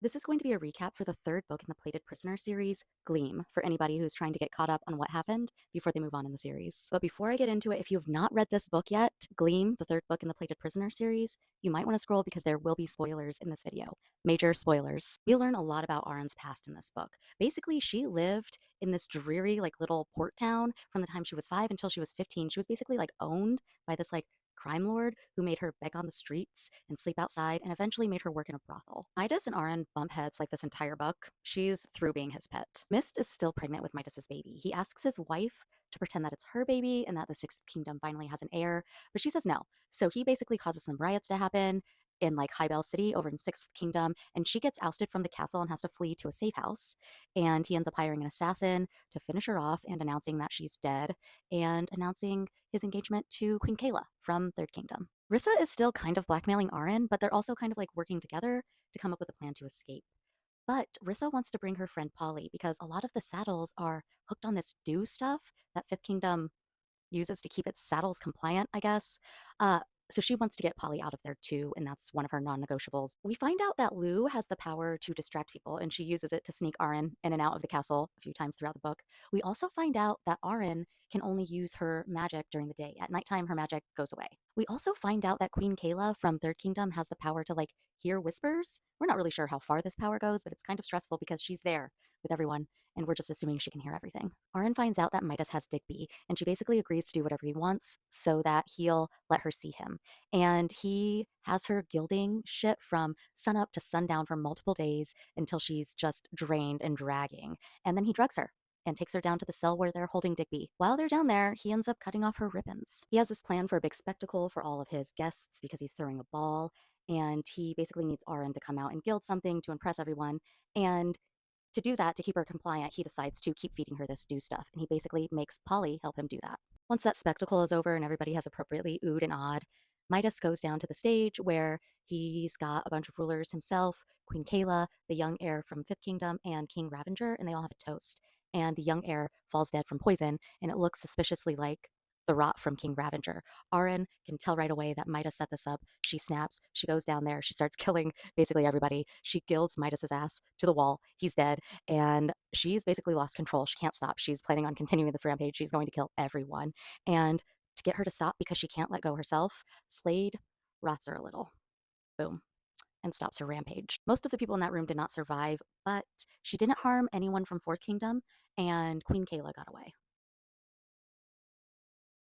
This is going to be a recap for the third book in the Plated Prisoner series, Gleam, for anybody who's trying to get caught up on what happened before they move on in the series. But before I get into it, if you have not read this book yet, Gleam, the third book in the Plated Prisoner series, you might want to scroll because there will be spoilers in this video. Major spoilers. We learn a lot about Arin's past in this book. Basically, she lived in this dreary, little port town from the time she was 5 until she was 15. She was basically owned by this crime lord who made her beg on the streets and sleep outside and eventually made her work in a brothel. Midas and Arin bump heads this entire book. She's through being his pet. Mist is still pregnant with Midas's baby. He asks his wife to pretend that it's her baby and that the Sixth Kingdom finally has an heir, but she says no. So he basically causes some riots to happen in Highbell City over in Sixth Kingdom, and she gets ousted from the castle and has to flee to a safe house. And he ends up hiring an assassin to finish her off and announcing that she's dead and announcing his engagement to Queen Kayla from Third Kingdom. Rissa is still kind of blackmailing Arin, but they're also kind of working together to come up with a plan to escape. But Rissa wants to bring her friend Polly because a lot of the saddles are hooked on this dew stuff that Fifth Kingdom uses to keep its saddles compliant, I guess. Uh, so she wants to get Polly out of there too, and that's one of her non-negotiables. We find out that Lou has the power to distract people, and she uses it to sneak Arin in and out of the castle a few times throughout the book. We also find out that Arin can only use her magic during the day. At nighttime, her magic goes away. We also find out that Queen Kayla from Third Kingdom has the power to hear whispers. We're not really sure how far this power goes, but it's kind of stressful because she's there with everyone and we're just assuming she can hear everything. Arin finds out that Midas has Digby, and she basically agrees to do whatever he wants so that he'll let her see him. And he has her gilding shit from sunup to sundown for multiple days until she's just drained and dragging. And then he drugs her and takes her down to the cell where they're holding Digby. While they're down there, he ends up cutting off her ribbons. He has this plan for a big spectacle for all of his guests because he's throwing a ball, and he basically needs Arin to come out and gild something to impress everyone. And to do that, to keep her compliant, he decides to keep feeding her this stew stuff, and he basically makes Polly help him do that. Once that spectacle is over and everybody has appropriately oohed and awed, Midas goes down to the stage where he's got a bunch of rulers himself, Queen Kayla, the young heir from Fifth Kingdom, and King Ravenger, and they all have a toast. And the young heir falls dead from poison, and it looks suspiciously like the rot from King Ravenger. Arin can tell right away that Midas set this up. She snaps. She goes down there. She starts killing basically everybody. She gilds Midas's ass to the wall. He's dead, and she's basically lost control. She can't stop. She's planning on continuing this rampage. She's going to kill everyone. And to get her to stop because she can't let go herself, Slade rots her a little. Boom. And stops her rampage. Most of the people in that room did not survive, but she didn't harm anyone from Fourth Kingdom, and Queen Kayla got away.